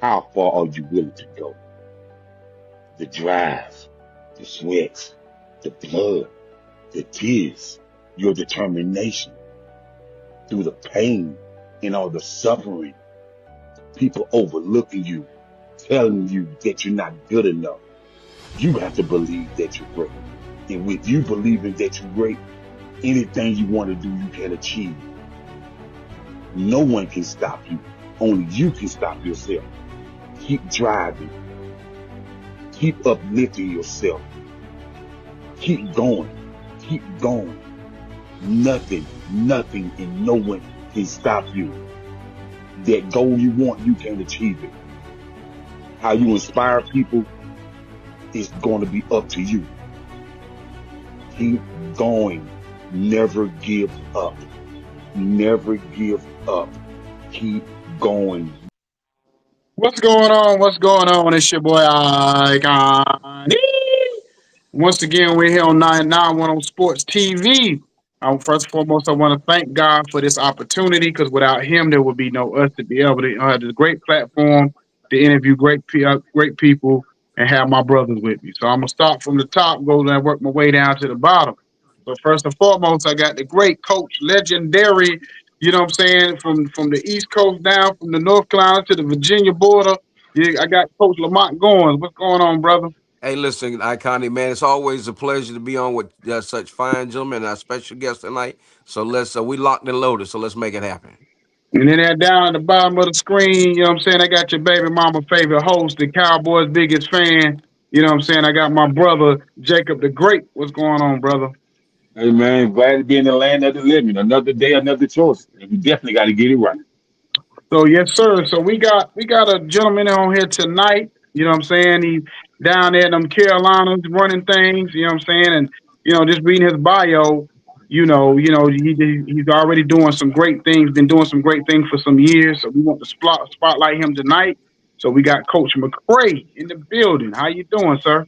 How far are you willing to go? The drive, the sweat, the blood, the tears, your determination through the pain and all the suffering, people overlooking you, telling you that you're not good enough. You have to believe that you're great. And with you believing that you're great, anything you want to do, you can achieve. No one can stop you. Only you can stop yourself. Keep driving. Keep uplifting yourself. Keep going. Keep going. Nothing, and no one can stop you. That goal you want, you can achieve it. How you inspire people is going to be up to you. Keep going. Never give up. Never give up. Keep going. What's going on? What's going on? It's your boy Icon. Once again, we're here on 991 on Sports TV. First and foremost, I want to thank God for this opportunity because without Him, there would be no us to be able to have this great platform to interview great people and have my brothers with me. So I'm gonna start from the top, go and work my way down to the bottom. So first and foremost, I got the great coach, legendary. You know what I'm saying? From the East Coast down, from the North Carolina to the Virginia border. Yeah, I got Coach Lamont Goins. What's going on, brother? Hey, listen, Iconic man, it's always a pleasure to be on with such fine gentlemen and our special guest tonight. So we locked and loaded. So let's make it happen. And then that down at the bottom of the screen, you know what I'm saying? I got your baby mama favorite host, the Cowboys' biggest fan. You know what I'm saying? I got my brother, Jacob the Great. What's going on, brother? Hey man, glad to be in the land of the living. Another day, another choice. And we definitely got to get it right. So yes, sir. So we got a gentleman on here tonight. You know what I'm saying? He's down there in them Carolinas running things. You know what I'm saying? And just reading his bio, he's already doing some great things. Been doing some great things for some years. So we want to spotlight him tonight. So we got Coach McCray in the building. How you doing, sir?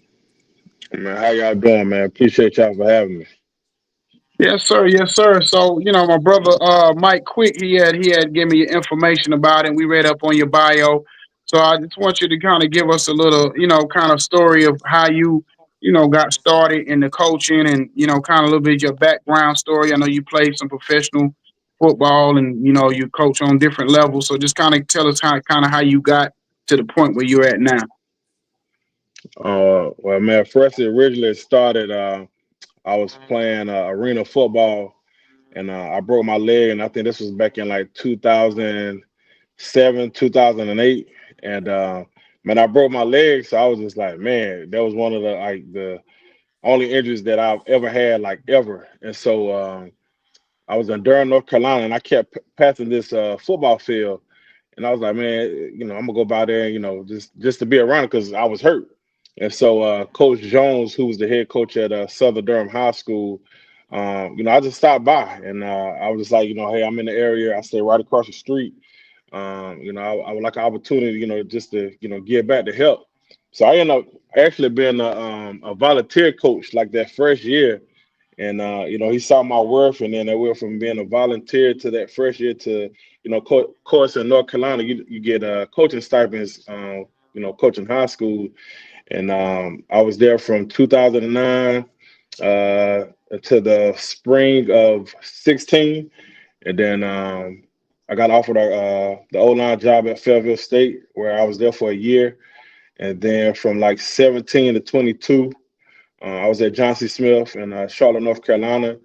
Man, how y'all doing, man? Appreciate y'all for having me. Yes, sir. Yes, sir. So, my brother Mike Quick, he had given me information about it and we read up on your bio. So I just want you to kind of give us a little, kind of story of how you, got started in the coaching and, kind of a little bit of your background story. I know you played some professional football and, you coach on different levels. So just kind of tell us how you got to the point where you're at now. Well, man, first it originally started. I was playing arena football, and I broke my leg, and I think this was back in like 2007, 2008, and man, I broke my leg, so I was just like, man, that was one of the only injuries that I've ever had, like ever, and so I was in Durham, North Carolina, and I kept passing this football field. And I was like, man, I'm gonna go by there, just to be around it because I was hurt. And so Coach Jones, who was the head coach at Southern Durham High School, I just stopped by and I was just like, hey, I'm in the area. I stay right across the street. I would like an opportunity, just to, give back to help. So I ended up actually being a volunteer coach like that first year. And he saw my worth, and then I went from being a volunteer to that first year to, course in North Carolina, you get coaching stipends, coaching high school, and I was there from 2009 to the spring of 16, and then I got offered the O-line job at Fayetteville State, where I was there for a year, and then from like 17 to 22. I was at Johnson Smith in Charlotte, North Carolina,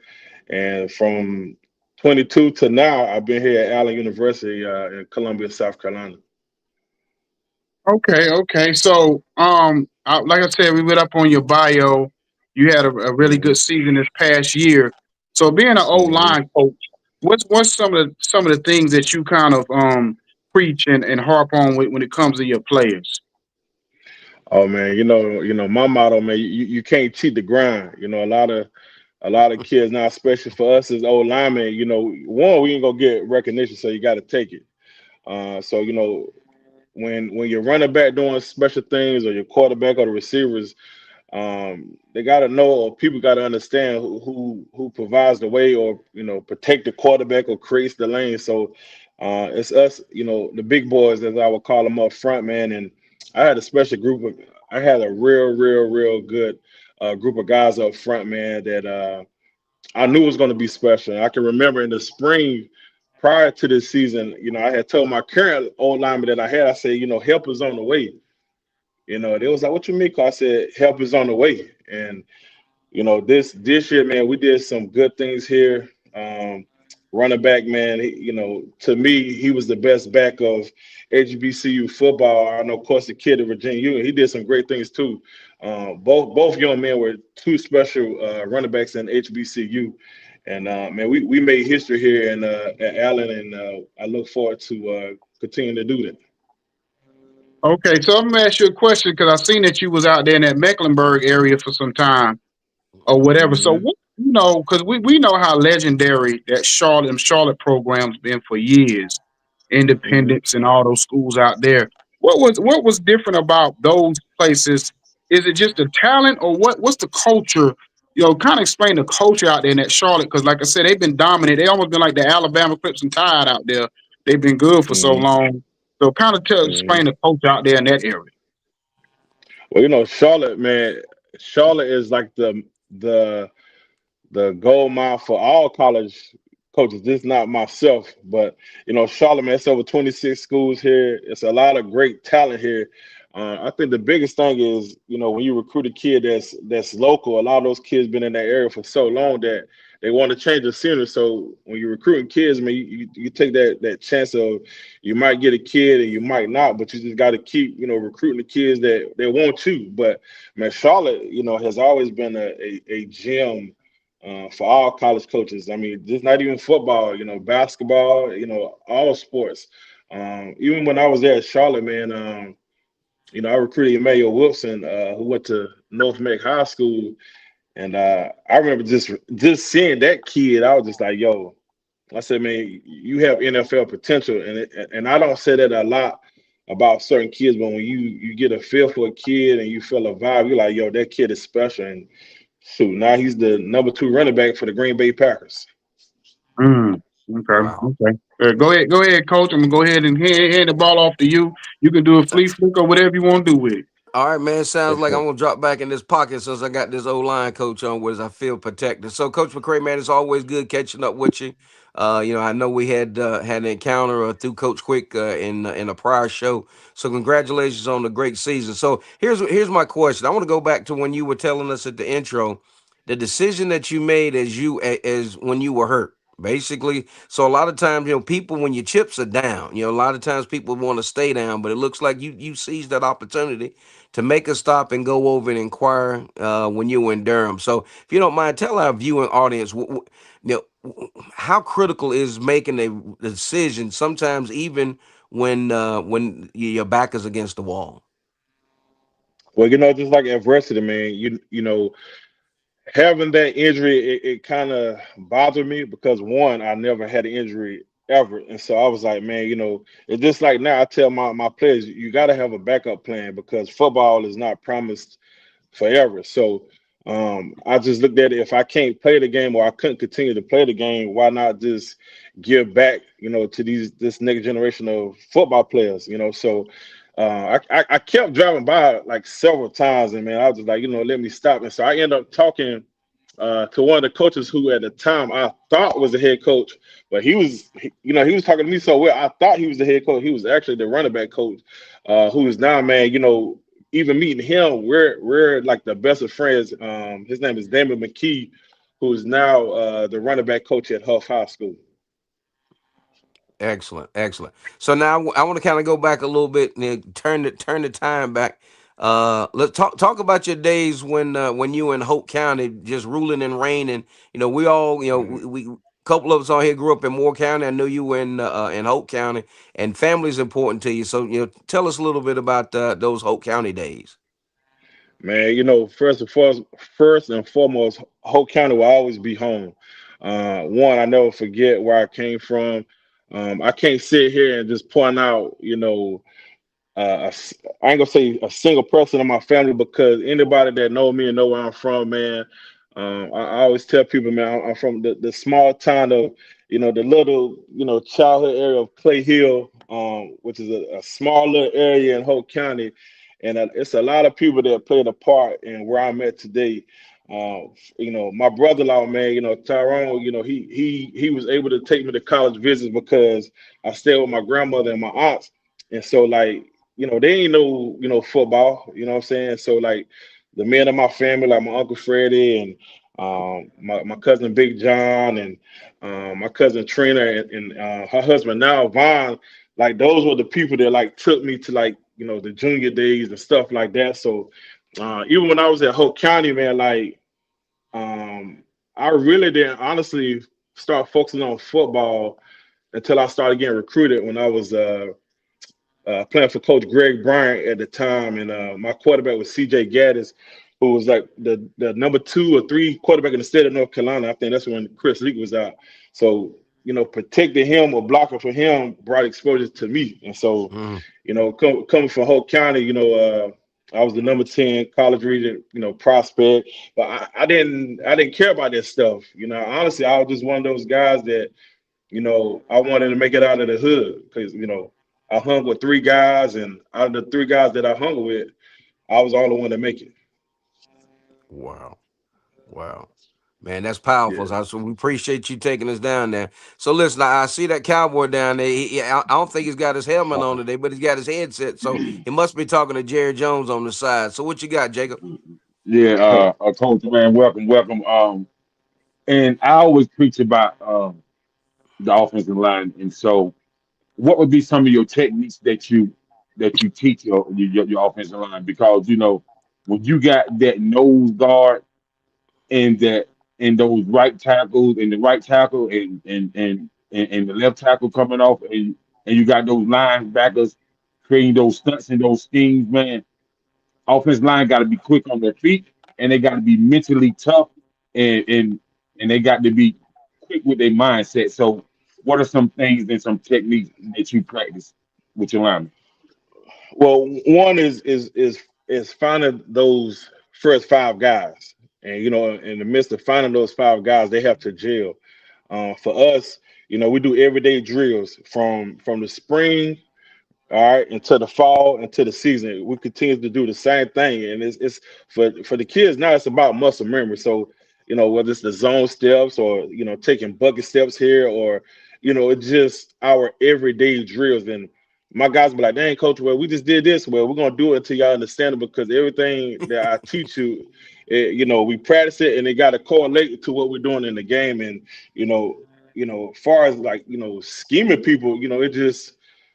and from 22 to now, I've been here at Allen University in Columbia, South Carolina. Okay, okay. So, like I said, we went up on your bio. You had a really hmm good season this past year. So, being an old hmm line coach, what's some of the things that you kind of preach and harp on when it comes to your players? Oh man, my motto, man, you can't cheat the grind. A lot of kids now, especially for us as old linemen, one, we ain't gonna get recognition, so you got to take it. So when you're running back doing special things, or your quarterback or the receivers, they got to know, or people got to understand who provides the way, or protect the quarterback or creates the lane. So It's us, the big boys, as I would call them, up front, man. And I had a special group of, I had a real good group of guys up front, man, that I knew was going to be special. And I can remember in the spring prior to this season, I had told my current old lineman that I had, I said, help is on the way. They was like, what you mean? 'Cause I said, help is on the way. And this year, man, we did some good things here. Running back, man, to me, he was the best back of HBCU football. I know, of course, the kid at Virginia Union, he did some great things too. Both young men were two special running backs in HBCU, and man, we made history here at Allen, and I look forward to continuing to do that. Okay, so I'm gonna ask you a question because I seen that you was out there in that Mecklenburg area for some time or whatever. So Hmm. what, because we know how legendary that Charlotte program's been for years, Hmm. Independence and all those schools out there. What was different about those places? Is it just the talent or what's the culture? Kind of explain the culture out there in that Charlotte, because like I said, they've been dominant. They almost been like the Alabama Crimson Tide out there. They've been good for so Hmm. long. So kind of explain Hmm. the culture out there in that area. Well, Charlotte, man, Charlotte is like the the gold mine for all college coaches. This is not myself, but Charlotte, man, it's over 26 schools here. It's a lot of great talent here. I think the biggest thing is, when you recruit a kid that's local, a lot of those kids been in that area for so long that they want to change the scenery. So when you're recruiting kids, man, you take that chance of you might get a kid and you might not, but you just got to keep, recruiting the kids that want you. But man, Charlotte, has always been a gem for all college coaches. I mean, just not even football, basketball, all sports. Even when I was there at Charlotte, man, I recruited Emmanuel Wilson, who went to North Meck High School, and I remember just seeing that kid. I was just like, "Yo," I said, "Man, you have NFL potential," and I don't say that a lot about certain kids, but when you get a feel for a kid and you feel a vibe, you're like, "Yo, that kid is special." And shoot, now he's the number 2 running back for the Green Bay Packers. Mm, okay, Wow. okay. Go ahead, coach. I'm gonna go ahead and hand the ball off to you. You can do a flea flick or whatever you want to do with it. All right, man. For Sounds like I'm sure. gonna drop back in this pocket since I got this old line coach on, whereas I feel protected. So, Coach McCray, man, it's always good catching up with you. I know we had an encounter through Coach Quick in a prior show. So, congratulations on the great season. So, here's my question. I want to go back to when you were telling us at the intro, the decision that you made as when you were hurt. Basically, so a lot of times, people when your chips are down, a lot of times people want to stay down, but it looks like you seized that opportunity to make a stop and go over and inquire when you were in Durham. So, if you don't mind, tell our viewing audience, how critical is making a decision sometimes, even when your back is against the wall. Well, just like adversity, man. Having that injury, it kind of bothered me because one, I never had an injury ever, and so I was like, man, it's just like now I tell my players, you got to have a backup plan because football is not promised forever. So I just looked at it. If I can't play the game or I couldn't continue to play the game, why not just give back, to this next generation of football players, So I kept driving by like several times, and man, I was just like, let me stop. And so I ended up talking to one of the coaches who at the time I thought was the head coach, but he was talking to me so well. I thought he was the head coach. He was actually the running back coach, who is now, man, even meeting him, we're like the best of friends. His name is Damon McKee, who is now the running back coach at Huff High School. Excellent, excellent. So now I want to kind of go back a little bit and turn the time back. Let's talk about your days when you were in Hope County, just ruling and reigning. We all, Mhm. we couple of us on here grew up in Moore County. I know you were in Hope County, and family is important to you. So tell us a little bit about those Hope County days. Man, first and foremost, Hope County will always be home. One, I never forget where I came from. I can't sit here and just point out, I ain't gonna say a single person in my family because anybody that know me and know where I'm from, man, I always tell people, man, I'm from the small town of, the little, childhood area of Clay Hill, which is a small little area in Hope County, and it's a lot of people that played a part in where I'm at today. My brother-in-law, man, Tyrone, he was able to take me to college visits because I stayed with my grandmother and my aunts, and so like, they ain't know, football, you know what I'm saying? So like the men of my family, like my Uncle Freddie and my cousin Big John and my cousin Trina and her husband now Vaughn, like those were the people that like took me to like the junior days and stuff like that. So even when I was at Hope County, man, like I really didn't honestly start focusing on football until I started getting recruited when I was playing for Coach Greg Bryant at the time, and my quarterback was C.J. Gaddis, who was like the number 2 or 3 quarterback in the state of North Carolina. I think that's when Chris Leak was out. So protecting him or blocking for him brought exposure to me, and so Mm. coming from Hope County, I was the number 10 college region, prospect, but I didn't care about that stuff. Honestly, I was just one of those guys that I wanted to make it out of the hood because, I hung with 3 guys, and out of the 3 guys that I hung with, I was the only one to make it. Wow. Wow. Man, that's powerful. Yeah. So we appreciate you taking us down there. So listen, I see that cowboy down there. I don't think he's got his helmet on today, but he's got his headset. So he must be talking to Jerry Jones on the side. So what you got, Jacob? Yeah, Coach, man, welcome, welcome. And I always preach about the offensive line, and so what would be some of your techniques that you teach your offensive line? Because when you got that nose guard and that and those right tackles and the right tackle and the left tackle coming off and you got those linebackers creating those stunts and those schemes, man. Offensive line got to be quick on their feet and they got to be mentally tough and and and they got to be quick with their mindset. So, what are some things and some techniques that you practice with your linemen? Well, one is finding those first 5 guys, and in the midst of finding those 5 guys, they have to gel. For us, we do everyday drills from the spring, all right, into the fall, into the season. We continue to do the same thing, and it's for the kids now. It's about muscle memory. So whether it's the zone steps or taking bucket steps here, or it's just our everyday drills. And my guys be like, "Dang, coach, well, we just did this. Well, we're gonna do it until y'all understand it because everything that I teach you, we practice it, and it got to correlate to what we're doing in the game. And you know, as far as like scheming people, it just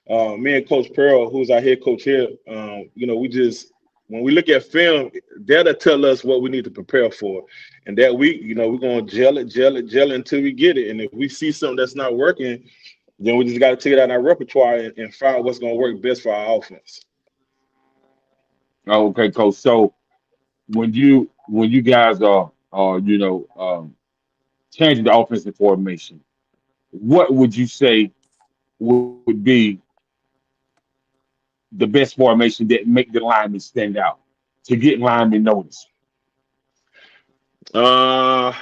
me and Coach Pearl, who's our head coach here, we just when we look at film, that'll tell us what we need to prepare for. And that week, we're gonna gel it until we get it. And if we see something that's not working, then we just got to take it out of our repertoire and find what's gonna work best for our offense. Oh, okay, coach. So when you guys are changing the offensive formation, what would you say would be the best formation that make the linemen stand out to get linemen noticed? Uh,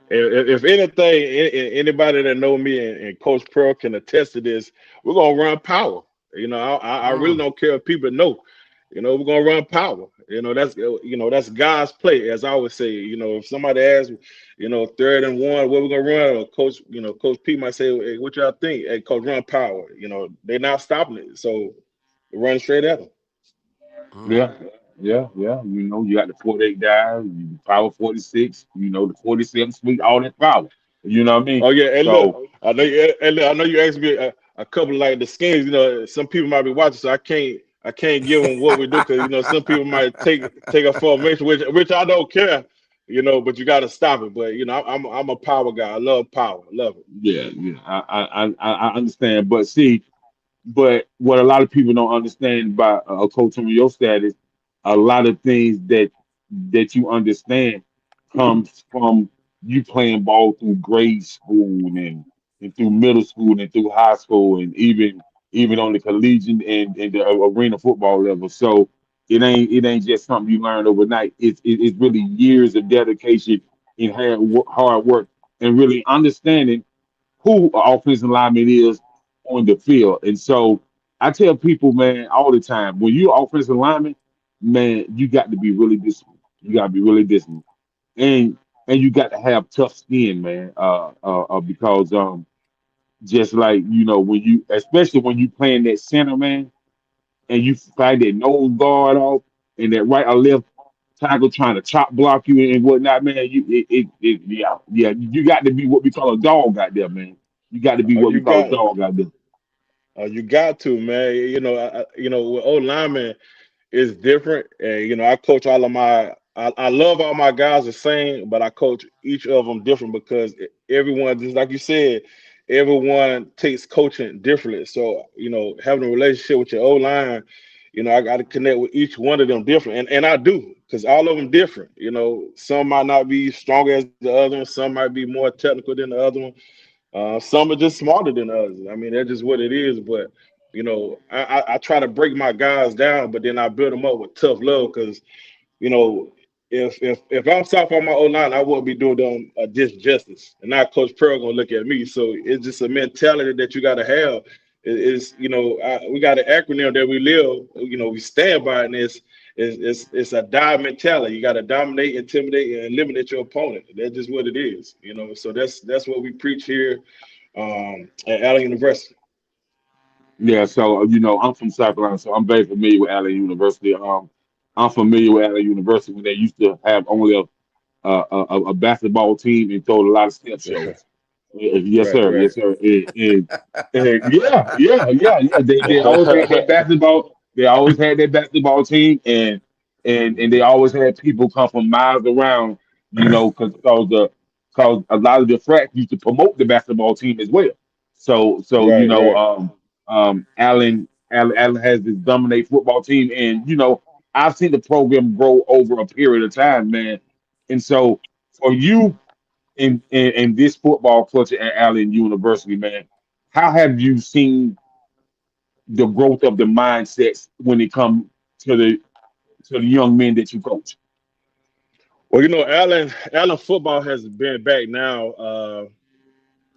if anything, anybody that know me and Coach Pearl can attest to this, we're gonna run power. I really Mm. don't care if people know. We're gonna run power. That's God's play, as I always say. If somebody asks, 3rd and 1, what we gonna run? Or Coach P might say, hey, what y'all think? Hey, Coach, run power. They're not stopping it, so run straight at them. Mm. Yeah, yeah. You got the 48 guys, power 46, the 47 sweet, all that power. You know what I mean? Oh yeah, and look, So I know you asked me a couple like the skins. Some people might be watching, so I can't give them what we do because some people might take a formation, which I don't care. But you got to stop it. But I'm a power guy. I love power. Love it. yeah, yeah, I understand. But see, but what a lot of people don't understand about a coach on your status, a lot of things that you understand comes from you playing ball through grade school and through middle school and through high school and even on the collegiate and the arena football level. So It ain't just something you learn overnight. It's really years of dedication and hard work and really understanding who an offensive lineman is on the field. And so I tell people, man, all the time, when you're offensive lineman, man, you got to be really disciplined. You got to be really disciplined, and you got to have tough skin, man. Because just like when you, especially when you playing that center, man, and you find that nose guard off and that right or left tackle trying to chop block you and whatnot, man. Yeah. You got to be what we call a dog out there, man. You got to be what we You call a got dog out there. you got to, man. With old linemen, it's different. And I coach all of my. I love all my guys the same, but I coach each of them different because everyone, just like you said, everyone takes coaching differently. So having a relationship with your old line, I got to connect with each one of them different, and I do because all of them different. Some might not be stronger as the other one, some might be more technical than the other one. Some are just smarter than others. I mean, that's just what it is. But I try to break my guys down, but then I build them up with tough love because you know, if I'm soft on my O line, I won't be doing them a disjustice. And now Coach Pearl gonna look at me. So it's just a mentality that you got to have. It's we got an acronym that we live. We stand by, and it's a die mentality. You got to dominate, intimidate, and eliminate your opponent. That's just what it is. So that's what we preach here at Allen University. Yeah, so I'm from South Carolina, so I'm very familiar with Allen University. I'm familiar with Allen University when they used to have only a basketball team and told a lot of step shows. Yes, Right, sir. right. Yes, sir. Yeah. They always had that basketball. They always had that basketball team, and they always had people come from miles around. Cause a lot of the frats used to promote the basketball team as well. So Right, right. Allen has this dominate football team, and I've seen the program grow over a period of time, man. And so for you in this football culture at Allen University, man, how have you seen the growth of the mindsets when it comes to the young men that you coach? Well, Allen football has been back now.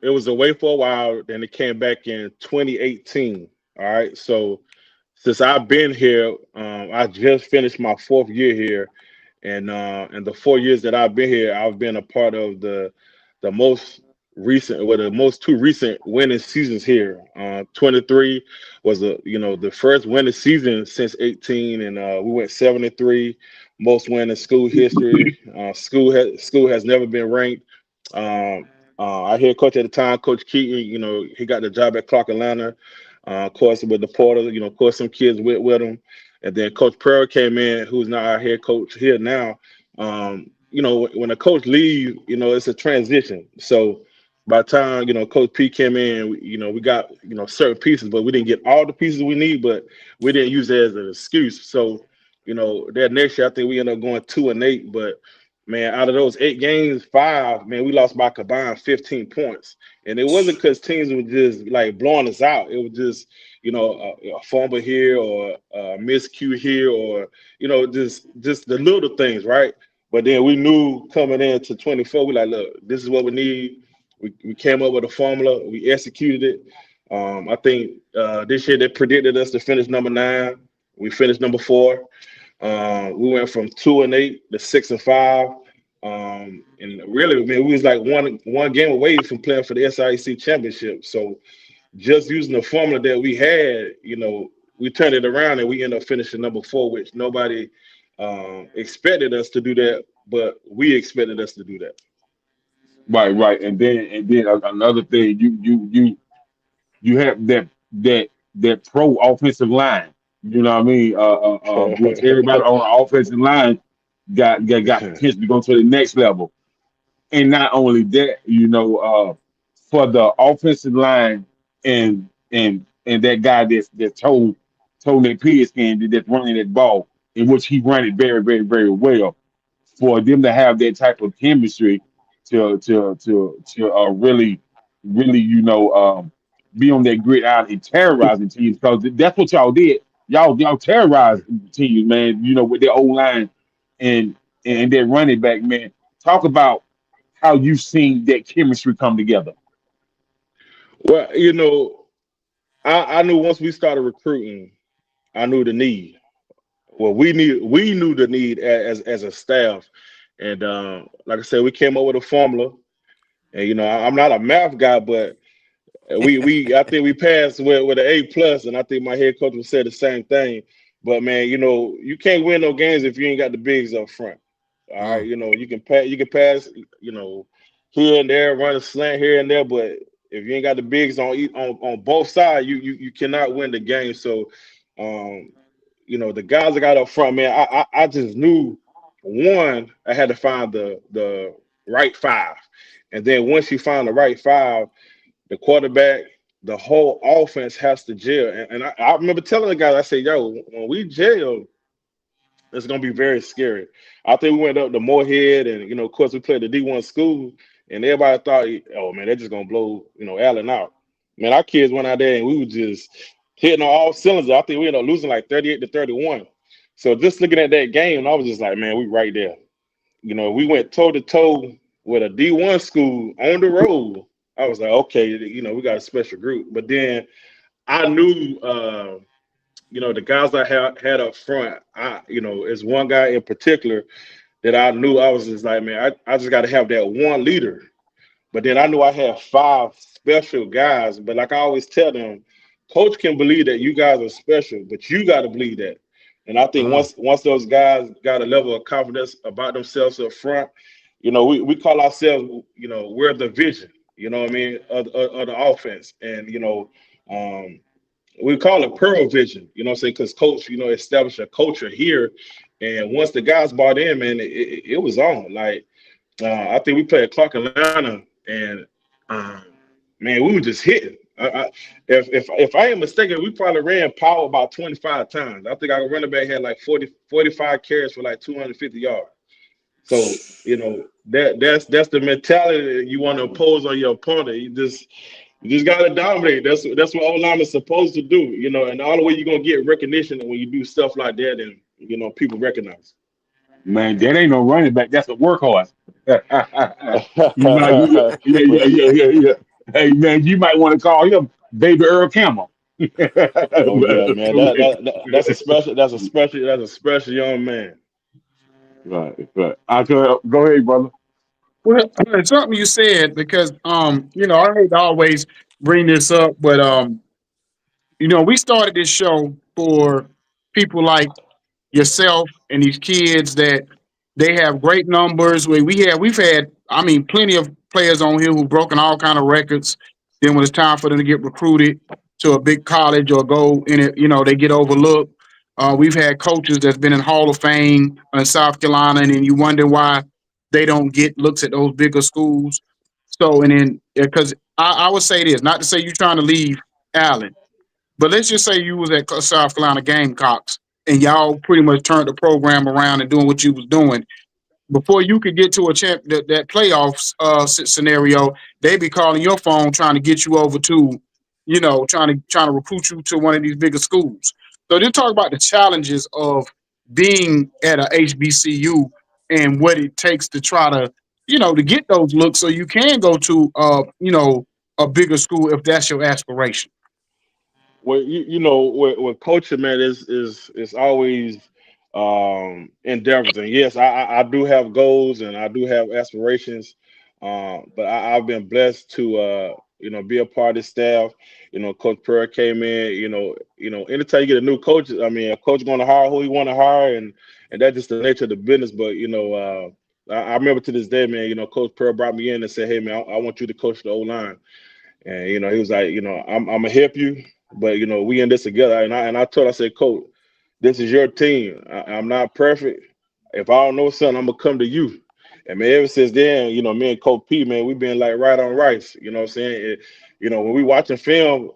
It was away for a while, then it came back in 2018. All right, so since I've been here, I just finished my fourth year here, and the 4 years that I've been here, I've been a part of the most the most two recent winning seasons here. 23 was the first winning season since 18, and we went 7-3, most win in school history. School has never been ranked. Our head coach at the time, Coach Keaton, he got the job at Clark Atlanta. Of course, with the portal, of course, some kids with him. And then Coach Pearl came in, who's now our head coach here now. When a coach leaves, it's a transition. So by the time, Coach P came in, we got, certain pieces, but we didn't get all the pieces we need, but we didn't use it as an excuse. So, that next year, I think we ended up going 2-8, but man, out of those 8 games, 5, man, we lost by combined 15 points. And it wasn't because teams were just like blowing us out. It was just, a fumble here or a miscue here or, just the little things, right? But then we knew coming into 24, we like, look, this is what we need. We came up with a formula. We executed it. I think this year they predicted us to finish number 9. We finished number 4. We went from 2-8 to 6-5. And really, man, we was like one game away from playing for the SIC championship. So just using the formula that we had, we turned it around and we ended up finishing number 4, which nobody expected us to do that, but we expected us to do that. Right. And then another thing, you have that pro offensive line. You know what I mean? Which everybody on the offensive line got potential to go to the next level. And not only that, for the offensive line and that guy that's told that pigskin that's running that ball, in which he ran it very, very, very well. For them to have that type of chemistry to really be on that gridiron and terrorizing teams because that's what y'all did. y'all terrorize teams, man. You know, with their O line and their running back, man. Talk about how you've seen that chemistry come together. Well, I knew once we started recruiting, I knew the need. Well, we knew the need as a staff, and like I said, we came up with a formula. And I'm not a math guy, but we I think we passed with an A+, and I think my head coach would say the same thing. But man, you can't win no games if you ain't got the bigs up front. All right, you can pass, here and there, run a slant here and there, but if you ain't got the bigs on both sides, you cannot win the game. So, um, the guys that got up front, man, I just knew one, I had to find the right five, and then once you find the right five, the quarterback, the whole offense has to gel. And I remember telling the guys, I said, yo, when we gel, it's gonna be very scary. I think we went up to Moorhead, and of course, we played the D1 school, and everybody thought, oh man, they're just gonna blow Allen out. Man, our kids went out there and we were just hitting on all cylinders. I think we ended up losing like 38-31. So just looking at that game, I was just like, man, we right there. We went toe to toe with a D1 school on the road. I was like, okay, we got a special group. But then I knew, the guys I had up front. It's one guy in particular that I knew. I was just like, man, I just got to have that one leader. But then I knew I had five special guys. But like I always tell them, coach can believe that you guys are special, but you got to believe that. And I think once those guys got a level of confidence about themselves up front, we call ourselves, we're the vision, you know what I mean, of the offense. And, we call it Pearl Vision, what I'm saying? Because coach, established a culture here. And once the guys bought in, man, it was on. Like, I think we played Clark Atlanta, and man, we were just hitting. If I ain't mistaken, we probably ran power about 25 times. I think our running back had like 45 carries for like 250 yards. So that's the mentality that you want to impose on your opponent. You just gotta dominate. That's what O-line is supposed to do. And the only way you're gonna get recognition when you do stuff like that, and people recognize. Man, that ain't no running back. That's a workhorse. You might, yeah. Hey, man, you might want to call him Baby Earl Campbell. Oh yeah, man. That's a special young man. Right. I could go ahead, brother. Well, it's something you said because I hate to always bring this up, but we started this show for people like yourself and these kids that they have great numbers. We've had I mean plenty of players on here who've broken all kind of records. Then when it's time for them to get recruited to a big college or go in it, they get overlooked. We've had coaches that's been in Hall of Fame in South Carolina, and then you wonder why they don't get looks at those bigger schools. So and then because I would say this, not to say you're trying to leave Allen, but let's just say you was at South Carolina Gamecocks and y'all pretty much turned the program around and doing what you was doing. Before you could get to that playoffs scenario, they be calling your phone trying to get you over to, trying to recruit you to one of these bigger schools. So they talk about the challenges of being at a HBCU and what it takes to try to, to get those looks so you can go to, a bigger school if that's your aspiration. Well, with coaching, man, is always endeavors. And yes, I do have goals and I do have aspirations. But I've been blessed to be a part of the staff. Coach Pearl came in. Anytime you get a new coach, I mean, a coach going to hire who he want to hire, and that's just the nature of the business. But I remember to this day, man. Coach Pearl brought me in and said, "Hey, man, I want you to coach the O line." And he was like, I'm gonna help you, but we in this together. And I told, I said, Coach, this is your team. I'm not perfect. If I don't know something, I'm gonna come to you. And man, ever since then, me and Coach P, man, we've been like right on rice. You know what I'm saying? When we watching film,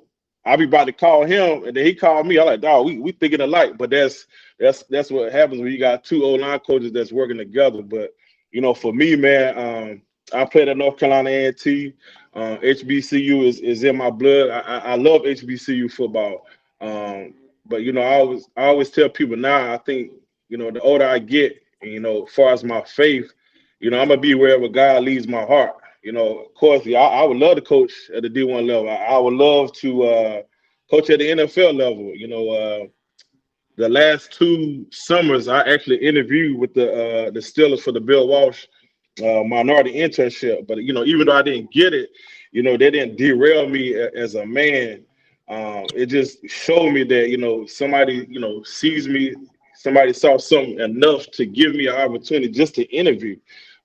I be about to call him, and then he called me. I like, dog, we thinking alike. But that's what happens when you got two O-line coaches that's working together. But for me, man, I played at North Carolina A&T. HBCU is in my blood. I love HBCU football. But I always tell people now. I think the older I get, and, as far as my faith, I'm gonna be wherever God leads my heart. Of course, yeah, I would love to coach at the D1 level. I would love to coach at the NFL level. The last 2 summers, I actually interviewed with the Steelers for the Bill Walsh minority internship. But even though I didn't get it, they didn't derail me as a man. It just showed me that somebody sees me, somebody saw something enough to give me an opportunity just to interview.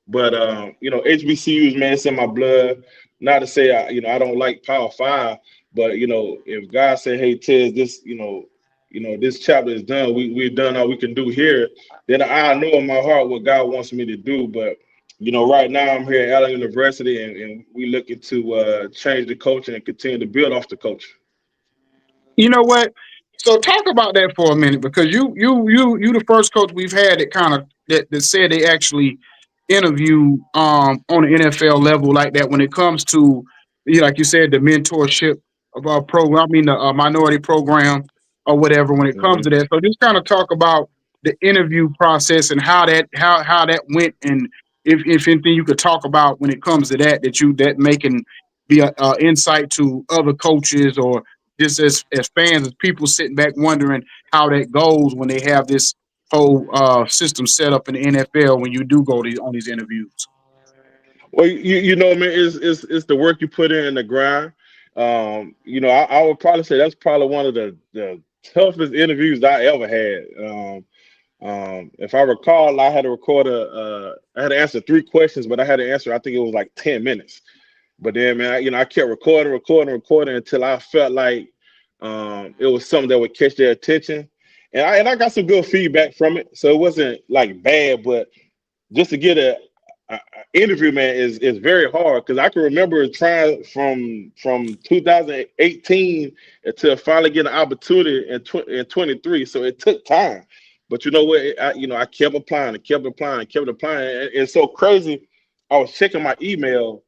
But HBCUs, man, it's in my blood. Not to say I don't like Power Five, but if God said, "Hey, Ted, this this chapter is done. We've done all we can do here," then I know in my heart what God wants me to do. But right now I'm here at Allen University, and we looking to change the culture and continue to build off the culture. You know what? So talk about that for a minute, because you the first coach we've had that kind of that said they actually interview on the NFL level like that when it comes to, like you said, the mentorship of our program. I mean the minority program or whatever when it comes Mhm. to that. So just kind of talk about the interview process and how that went, and if anything you could talk about when it comes to that making be a insight to other coaches, or just as fans, as people sitting back wondering how that goes when they have this whole system set up in the NFL when you do go on these interviews. Well, man, it's the work you put in the grind. I would probably say that's probably one of the toughest interviews I ever had. If I recall, I had to I had to answer 3 questions, but I had to answer, I think it was like 10 minutes. But then, man, I kept recording until I felt like it was something that would catch their attention. And I got some good feedback from it. So it wasn't like bad, but just to get a interview, man, is very hard, because I can remember trying from 2018 until finally getting an opportunity in 23. So it took time, but you know what? I kept applying and kept applying and kept applying. And it's so crazy. I was checking my email,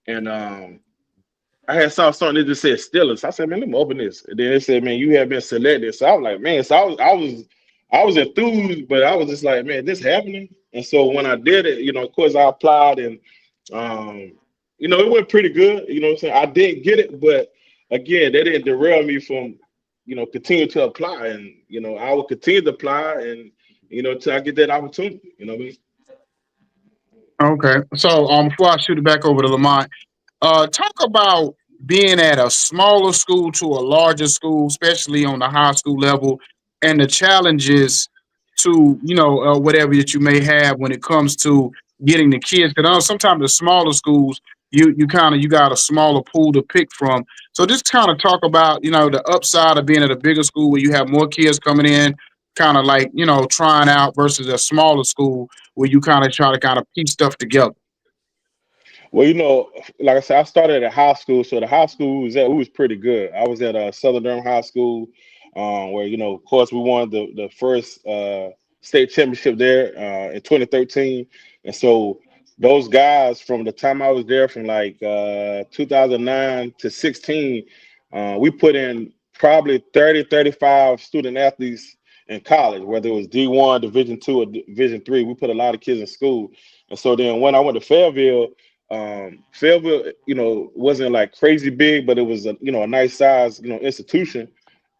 and I had saw something that just said Steelers. I said, man, let me open this. And then it said, man, you have been selected. So I was like, man, so I was enthused, but I was just like, man, this happening. And so when I did it, of course I applied, and um, it went pretty good. You know what I'm saying? I didn't get it, but again, that didn't derail me from, continue to apply. And, I will continue to apply, and, till I get that opportunity. You know what I mean? Okay, so before I shoot it back over to Lamont, talk about being at a smaller school to a larger school, especially on the high school level, and the challenges to whatever that you may have when it comes to getting the kids. Because sometimes the smaller schools, you got a smaller pool to pick from. So just kind of talk about the upside of being at a bigger school where you have more kids coming in, kind of like trying out, versus a smaller school where you kind of try to kind of piece stuff together. Well, like I said, I started at high school, so the high school was pretty good. I was at Southern Durham High School, where of course, we won the first state championship there in 2013, and so those guys from the time I was there, from like 2009 to 16, we put in probably 30, 35 student athletes in college, whether it was D1, Division 2, or Division 3. We put a lot of kids in school, and so then when I went to Fayetteville. Fayetteville, wasn't like crazy big, but it was a nice size, institution.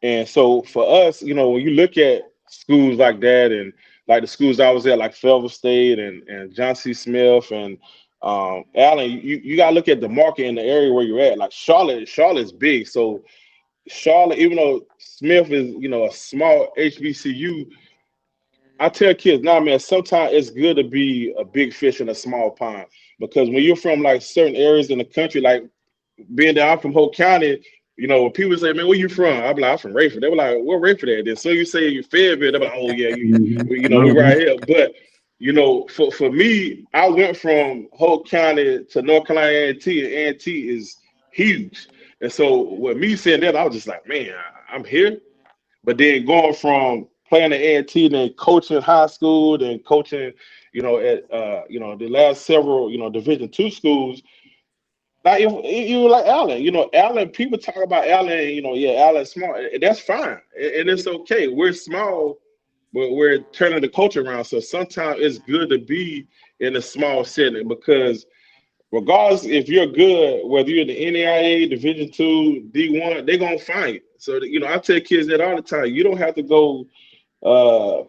And so for us, when you look at schools like that, and like the schools I was at, like Fayetteville State and John C. Smith and Allen, you gotta look at the market in the area where you're at. Like Charlotte's big. So Charlotte, even though Smith is, a small HBCU, I tell kids now, man, sometimes it's good to be a big fish in a small pond, because when you're from like certain areas in the country, like being that I'm from Hope County, when people say, "Man, where you from?" I'm like, "I'm from Rayford." They were like, "Where Rayford at?" Then so you say you Fayetteville, they're like, "Oh yeah, Mhm. we right Mhm. here." But for me, I went from Hope County to North Carolina A&T, and A&T is huge. And so with me saying that, I was just like, "Man, I'm here." But then going from playing at A&T, then coaching high school, then coaching, at the last several, Division 2 schools, Like you like Allen, Allen. People talk about Allen. Yeah, Allen's small. That's fine, and it's okay. We're small, but we're turning the culture around. So sometimes it's good to be in a small setting because regardless if you're good, whether you're in the NAIA, Division Two, D1, they're gonna find you. So I tell kids that all the time. You don't have to go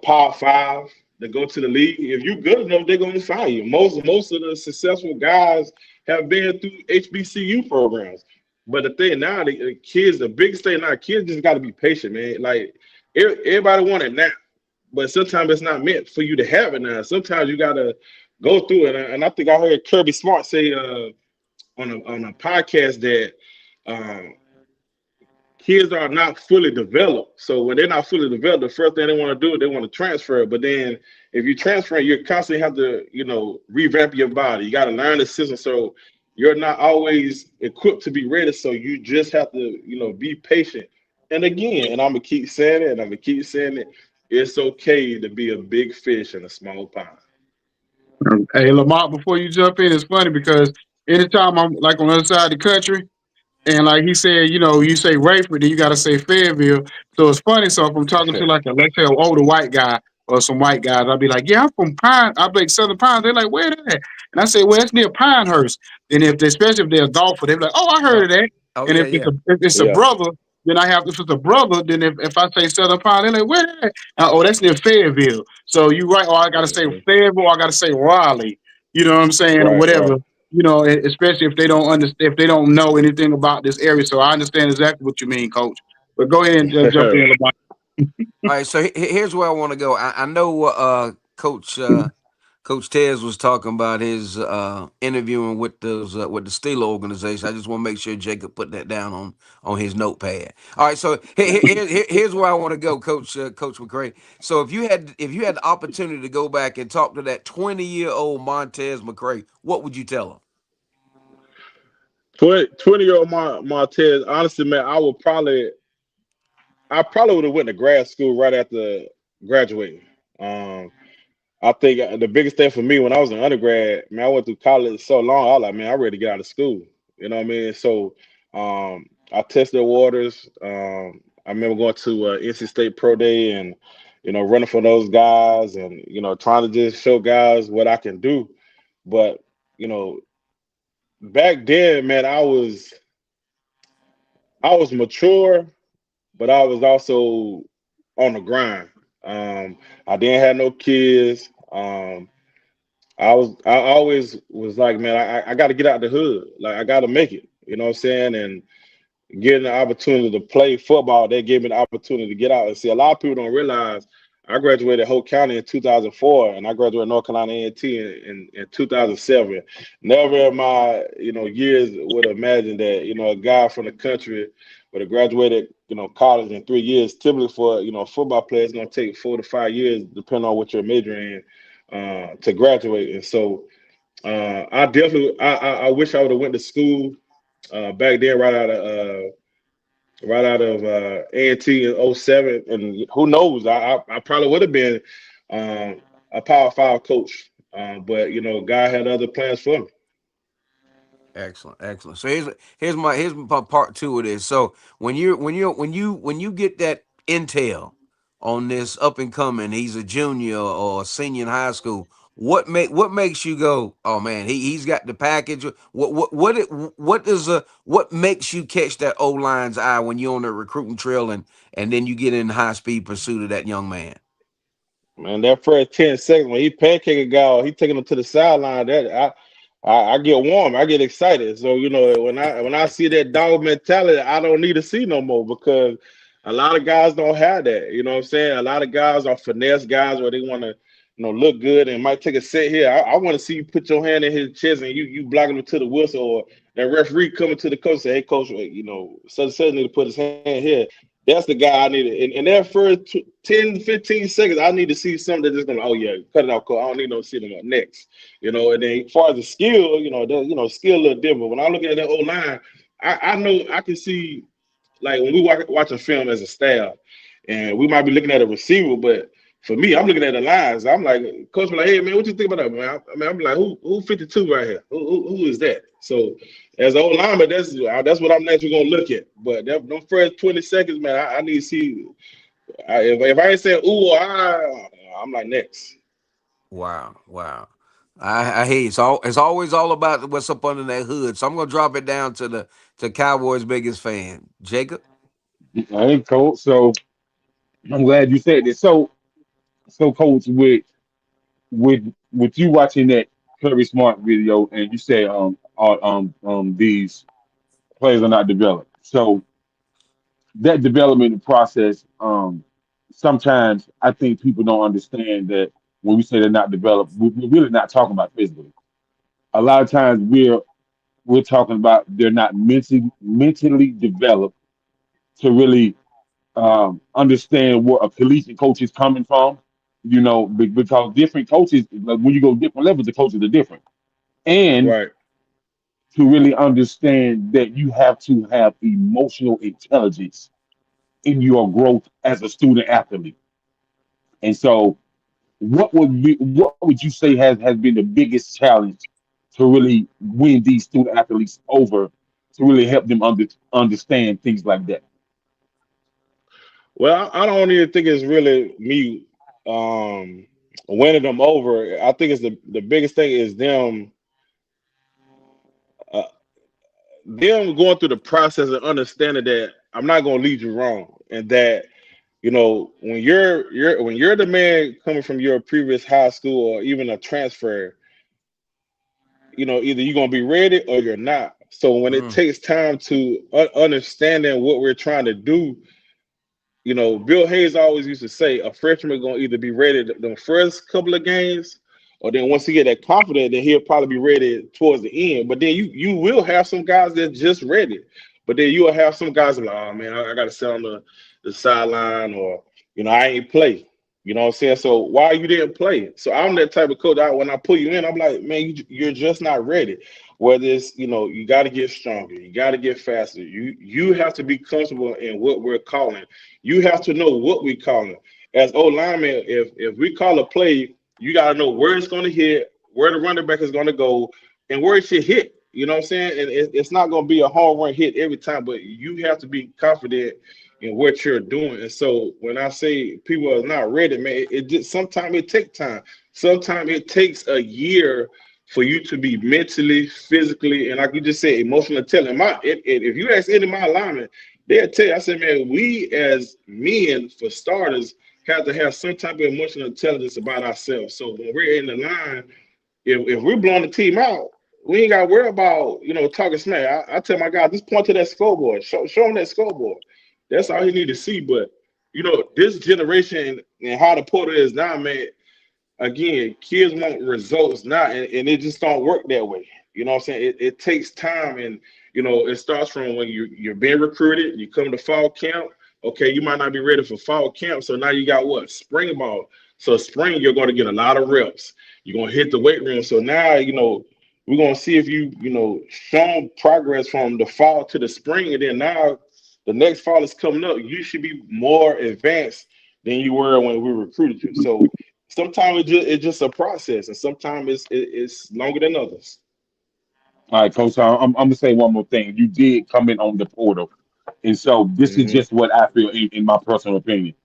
Power Five to go to the league. If you're good enough, they're gonna find you. Most of the successful guys have been through HBCU programs. But the thing now, the kids, the biggest thing now, kids just got to be patient, man. Like everybody want it now, but sometimes it's not meant for you to have it now. Sometimes you got to go through it. And I think I heard Kirby Smart say on a podcast that um, kids are not fully developed. So when they're not fully developed, the first thing they want to do, they want to transfer. But then if you transfer, you constantly have to, revamp your body. You got to learn the system. So you're not always equipped to be ready. So you just have to, be patient. And again, and I'm gonna keep saying it, and I'm gonna keep saying it. It's okay to be a big fish in a small pond. Hey, Lamont, before you jump in, it's funny because anytime I'm like on the other side of the country, and like he said, you say Rayford, then you got to say Fayetteville. So it's funny. So if I'm talking to like let's say an older white guy or some white guys, I'll be like, yeah, I'm from Pine. I like Southern Pines. They're like, where that at? And I say, well, it's near Pinehurst. And especially if they're a golfer, they're like, oh, I heard Oh, of that. oh And yeah, if yeah. it's a Yeah, brother, then if it's a brother, then if I say Southern Pine, they're like, where that at? Oh, that's near Fayetteville. So you right. Or I got to say hmm, Fayetteville. Or I got to say Raleigh. You know what I'm saying? Or right, whatever, right. especially if they don't understand, if they don't know anything about this area. So I understand exactly what you mean, Coach. But go ahead and jump in, LeBron. All right, so here's where I want to go. I know Coach Tez was talking about his interviewing with those with the Steeler organization. I just want to make sure Jacob put that down on his notepad. All right, so here's where I want to go, Coach McCray. So if you had the opportunity to go back and talk to that 20-year-old Montez McCray, what would you tell him? 20-year-old Montez, honestly, man, I probably would have went to grad school right after graduating. Um, I think the biggest thing for me when I was an undergrad, man, I went through college so long. I was like, man, I'm ready to get out of school. You know what I mean? So I tested the waters. I remember going to NC State Pro Day and running for those guys and trying to just show guys what I can do. But you know, back then, man, I was mature, but I was also on the grind. I didn't have no kids. I always was like, man, I got to get out the hood. Like I got to make it. You know what I'm saying? And getting the opportunity to play football, they gave me the opportunity to get out. And see, a lot of people don't realize I graduated Hope County in 2004, and I graduated North Carolina A&T in 2007. Never in my years would have imagined that a guy from the country would have graduated college in 3 years. Typically for a football player, it's going to take 4 to 5 years, depending on what you're majoring in, to graduate. And so I definitely I wish I would have went to school back then, right out of A&T in '07, and who knows? I probably would have been a Power Five coach, but God had other plans for me. Excellent, excellent. So here's my part two of this. So when you get that intel on this up and coming, he's a junior or a senior in high school. What makes you go, oh man, he's got the package. What makes you catch that O line's eye when you're on the recruiting trail and then you get in high speed pursuit of that young man? Man, that first 10 seconds when he pancake a guy, he taking him to the sideline. I get warm, I get excited. So when I see that dog mentality, I don't need to see no more because a lot of guys don't have that. You know what I'm saying? A lot of guys are finesse guys where they want to look good and might take a set here. I want to see you put your hand in his chest and you blocking him to the whistle, or that referee coming to the coach and say, hey coach, such need to put his hand here. That's the guy I need. In that first 10, 15 seconds, I need to see something that's going to, oh, yeah, cut it out, coach. I don't need no sitting up next. And then as far as the skill, skill a little different. When I look at that old line, I know I can see, like when we watch a film as a staff, and we might be looking at a receiver, but for me, I'm looking at the lines. I'm like, coach, be like, hey man, what you think about that, man? I'm like, who 52 right here? Who is that? So as an old lineman, that's what I'm naturally gonna look at. But them first 20 seconds, man, I need to see. If I ain't saying ooh or I'm like next. Wow, wow. I hear you. So it's always all about what's up under that hood. So I'm gonna drop it down to the to Cowboys' biggest fan, Jacob. Hey, coach. So I'm glad you said this. So, coach, with you watching that Kirby Smart video, and you say these players are not developed. So that development process, sometimes I think people don't understand that when we say they're not developed, we're really not talking about physically. A lot of times we're talking about they're not mentally developed to really understand where a collegiate coach is coming from. Because different coaches, like when you go different levels, the coaches are different, and Right. to really understand that you have to have emotional intelligence in your growth as a student athlete. And so, what would you say has been the biggest challenge to really win these student athletes over, to really help them understand things like that? Well, I don't even think it's really me winning them over. I think it's the biggest thing is uh, them going through the process of understanding that I'm not going to lead you wrong, and that when you're the man coming from your previous high school or even a transfer, either you're going to be ready or you're not. So when it Mm, takes time to understanding what we're trying to do, Bill Hayes always used to say a freshman gonna either be ready the first couple of games, or then once he get that confident, then he'll probably be ready towards the end. But then you will have some guys that just ready, but then you will have some guys like, oh man, I got to sit on the sideline, or I ain't play. You know what I'm saying? So why you didn't play? So I'm that type of coach. When I pull you in, I'm like, man, you're just not ready. Whether it's you got to get stronger, you got to get faster. You have to be comfortable in what we're calling. You have to know what we call it. As old lineman, if we call a play, you got to know where it's going to hit, where the running back is going to go, and where it should hit. You know what I'm saying? And it's not going to be a home run hit every time, but you have to be confident in what you're doing. And so when I say people are not ready, man, it just sometimes it takes time. Sometimes it takes a year for you to be mentally, physically, and like you just said, emotional intelligent. If you ask any of my linemen, they'll tell you, I said, man, we as men, for starters, have to have some type of emotional intelligence about ourselves. So when we're in the line, if we're blowing the team out, we ain't got to worry about, talking smack. I tell my guys, just point to that scoreboard. Show him that scoreboard. That's all he need to see. But, this generation and how the portal is now, man, again, kids want results now, and it just don't work that way. You know what I'm saying? It takes time, and it starts from when you're being recruited. You come to fall camp. Okay, you might not be ready for fall camp, so now you got what, spring ball. So spring, you're going to get a lot of reps. You're going to hit the weight room. So now we're going to see if shown progress from the fall to the spring, and then now the next fall is coming up. You should be more advanced than you were when we recruited you. So sometimes it's just a process, and sometimes it's longer than others. All right, coach. I'm gonna say one more thing. You did come in on the portal, and so this is Hmm. just what I feel in my personal opinion.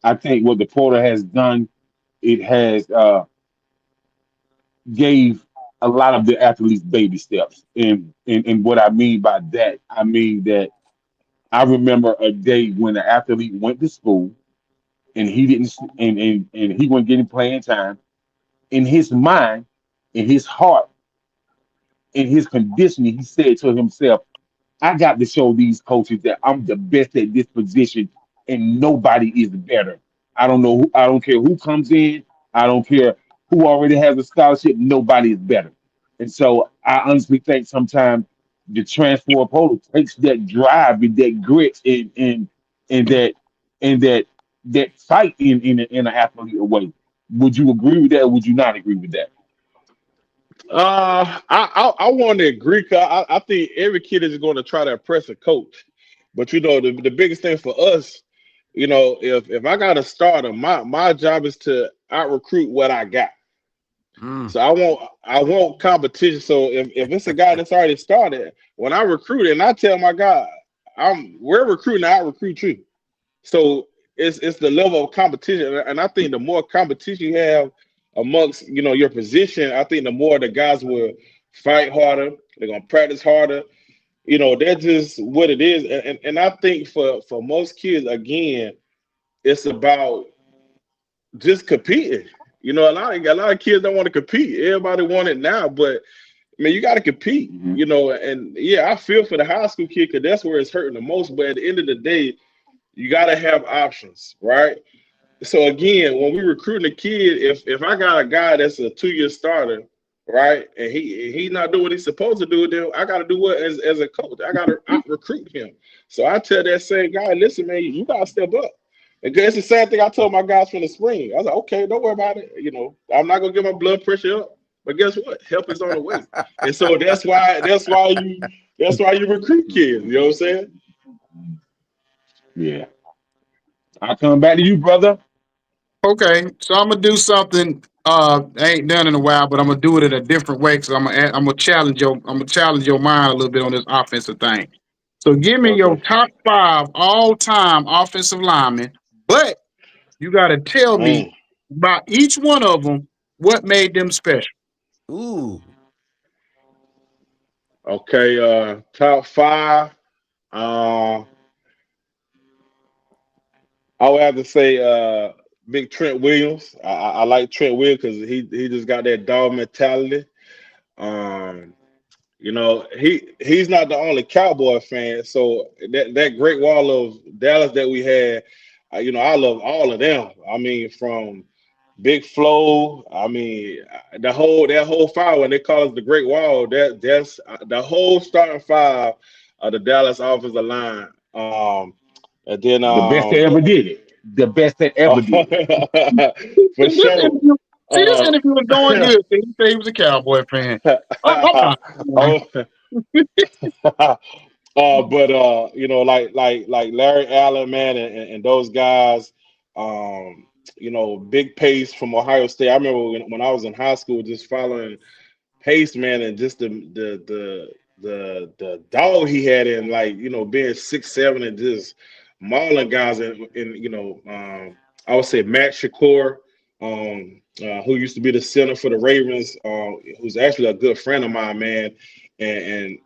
I think what the portal has done, it has gave a lot of the athletes baby steps. And what I mean by that, I mean that I remember a day when an athlete went to school and he didn't and he wasn't getting playing time. In his mind, in his heart, in his conditioning, he said to himself, I got to show these coaches that I'm the best at this position and nobody is better. I don't care who comes in. I don't care who already has a scholarship. Nobody is better. And so I honestly think sometimes the transfer portal takes that drive and that grit and that and that fight in an athlete away. Would you agree with that or would you not agree with that? I want to agree. 'Cause I think every kid is going to try to impress a coach, but the biggest thing for us if I got a starter, my job is to out recruit what I got. Mm. So I want competition. So if it's a guy that's already started, when I recruit and I tell my guy, we're recruiting, I recruit you. So it's the level of competition, and I think the more competition you have amongst your position, I think the more the guys will fight harder. They're gonna practice harder. That's just what it is. And I think for most kids, again, it's about just competing. A lot of kids don't want to compete. Everybody want it now, but I mean, you got to compete. Hmm. And yeah, I feel for the high school kid because that's where it's hurting the most. But at the end of the day, you got to have options, right? So again, when we recruiting a kid, if I got a guy that's a 2-year starter, right, and he not doing what he's supposed to do, then I got to do what as a coach, I got to out recruit him. So I tell that same guy, listen, man, you got to step up. And it's the same thing I told my guys from the spring. I was like, okay, don't worry about it. I'm not gonna get my blood pressure up, but guess what? Help is on the way. And so that's why you recruit kids. You know what I'm saying? Yeah. I come back to you, brother. Okay, so I'm gonna do something I ain't done in a while, but I'm gonna do it in a different way because I'm gonna challenge your mind a little bit on this offensive thing. So give me your Okay. top five all time offensive linemen, but you got to tell me Mm. about each one of them what made them special. Ooh. Okay. Top five. Uh, I would have to say Big Trent Williams. I like Trent Williams because he just got that dog mentality. Um, he's not the only Cowboy fan. So that Great Wall of Dallas that we had, I love all of them. I mean, from Big Flo. I mean, that whole five when they call us the Great Wall. That's the whole starting five of the Dallas offensive line. And then The best that ever did it. The best that ever did it. for See, this sure. interview, see, this Uh, interview was going good. See, he said he was a Cowboy fan. I'm not. oh, but like Larry Allen, man, and those guys, big pace from Ohio State. I remember when I was in high school, just following pace, man, and just the dog he had in, like, being 6'7" and just mauling guys, and I would say Matt Shakur, who used to be the center for the Ravens, who's actually a good friend of mine, man. And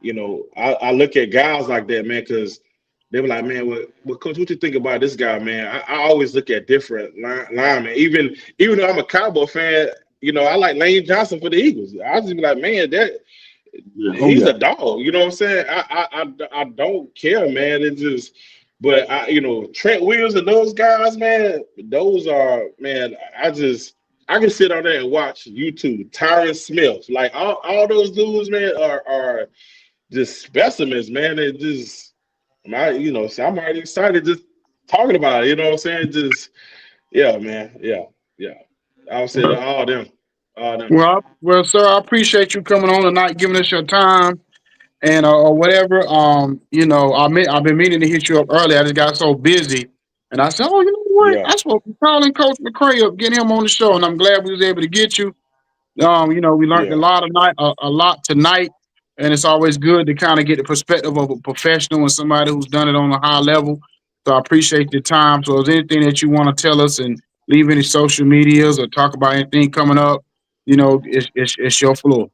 I look at guys like that, man, because they were like, man, what coach, what you think about this guy, man? I always look at different linemen, even though I'm a Cowboy fan. I like Lane Johnson for the Eagles. I just be like, man, that Yeah. Oh he's yeah. a dog. You know what I'm saying? I don't care, man. It's just, but Trent Williams and those guys, man, those are, man. I can sit on there and watch YouTube. Tyron Smith, like all those dudes, man, are just specimens, man. It just, so I'm already excited just talking about it. You know what I'm saying? Just, yeah, man, yeah, yeah. I would say that all them. Well, sir, I appreciate you coming on tonight, giving us your time and or whatever. I've been meaning to hit you up early. I just got so busy, and I said, oh, you know what? Yeah, I supposed to be calling Coach McCray up, get him on the show, and I'm glad we was able to get you. We learned yeah. a lot tonight, and it's always good to kind of get the perspective of a professional and somebody who's done it on a high level. So I appreciate your time. So, is there anything that you want to tell us and leave any social medias or talk about anything coming up? It's your floor.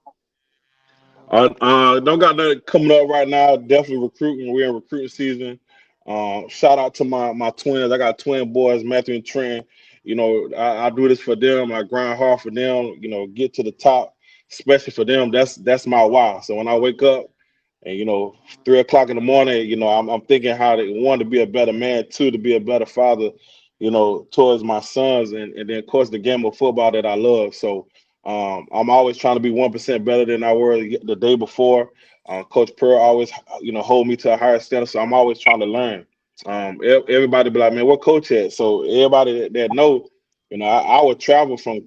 Don't got nothing coming up right now. Definitely recruiting. We're in recruiting season. Shout out to my twins. I got twin boys, Matthew and Trent. I do this for them. I grind hard for them. Get to the top, especially for them. That's my why. So when I wake up and 3 o'clock in the morning, I'm thinking how to, one, to be a better man, two, to be a better father, towards my sons, and then of course the game of football that I love. So I'm always trying to be 1% better than I were the day before. Coach Pearl always, hold me to a higher standard. So I'm always trying to learn. Everybody be like, man, what coach at? So everybody that know, I would travel from,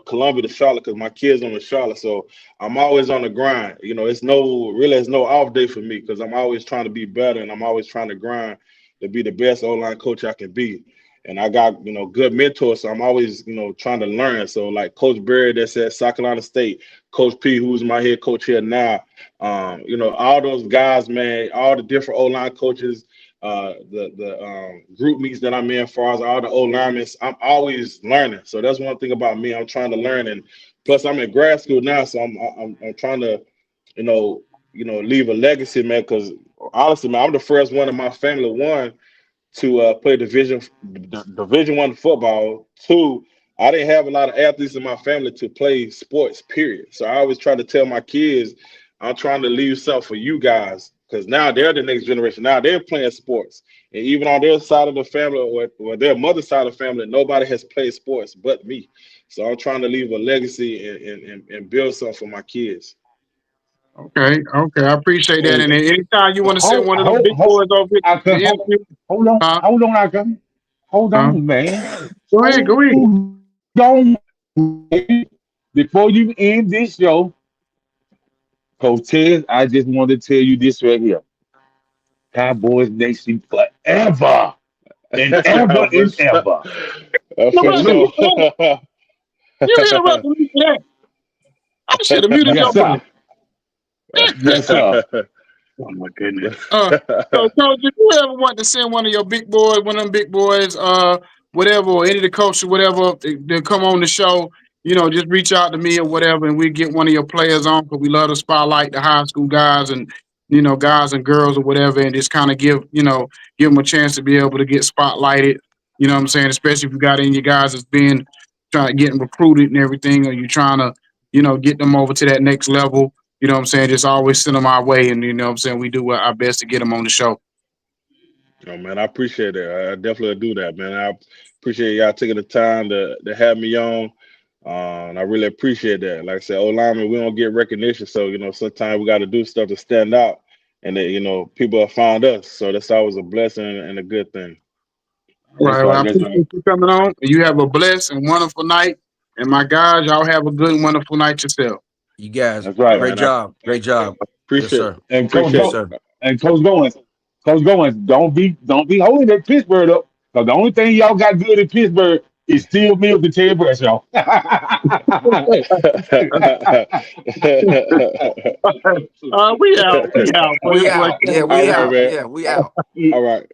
Columbia to Charlotte because my kids are in Charlotte. So I'm always on the grind. It's no off day for me because I'm always trying to be better and I'm always trying to grind. to be the best O-line coach I can be. And I got, good mentors, so I'm always, trying to learn. So like Coach Berry that's at South Carolina State, Coach P, who's my head coach here now, all those guys, man, all the different O-line coaches, the group meets that I'm in, as far as all the O-linemen, I'm always learning. So that's one thing about me. I'm trying to learn, and plus I'm in grad school now, so I'm trying to, you know, leave a legacy, man. Because honestly, man, I'm the first one in my family, one, to play Division One football. Two, I didn't have a lot of athletes in my family to play sports. Period. So I always try to tell my kids, I'm trying to leave something for you guys because now they're the next generation. Now they're playing sports, and even on their side of the family or their mother's side of the family, nobody has played sports but me. So I'm trying to leave a legacy and build something for my kids. Okay, okay, I appreciate that. And Hey, anytime you want to send hold, one of them hold, big hold, boys over here I to can hold, interview, huh? I can hold Huh? on, man. Go ahead, go ahead. Hold on. Before you end this show, Coach Ted, I just want to tell you this right here. Cowboys Nation forever and ever for and sure. ever. For Interrupted me sure. Salute. for that. You interrupted me for that. I should have muted Yes, your sir. mic. Yes, sir. Oh my goodness. So Coach, if you ever want to send one of your big boys, one of them big boys, whatever, or any of the coaches, whatever, they come on the show, just reach out to me or whatever, and we get one of your players on because we love to spotlight the high school guys and guys and girls or whatever, and just kind of give them a chance to be able to get spotlighted. You know what I'm saying? Especially if you got any of your guys that's been trying getting recruited and everything, or you trying to, get them over to that next level. You know what I'm saying? Just always send them our way. And you know what I'm saying? We do our best to get them on the show. Oh man, I appreciate it. I definitely do that, man. I appreciate y'all taking the time to have me on. And I really appreciate that. Like I said, old lineman, we don't get recognition, so sometimes we got to do stuff to stand out, and that people have found us. So that's always a blessing and a good thing. All That's right. Well, I right. That's right. appreciate you coming on. You have a blessed and wonderful night. And my guys, y'all have a good and wonderful night yourself. You guys, That's right. great Man, I job. Great job. Yes, appreciate sir. And Yes, appreciate it. sir. Coach Goins, don't be holding that Pittsburgh up. Because the only thing y'all got good in Pittsburgh is Steel Mills and Terry Bradshaw. We out. We out. Boy, We this boy out. Yeah, Kevin. we All right, out. man. Yeah, we out. All right.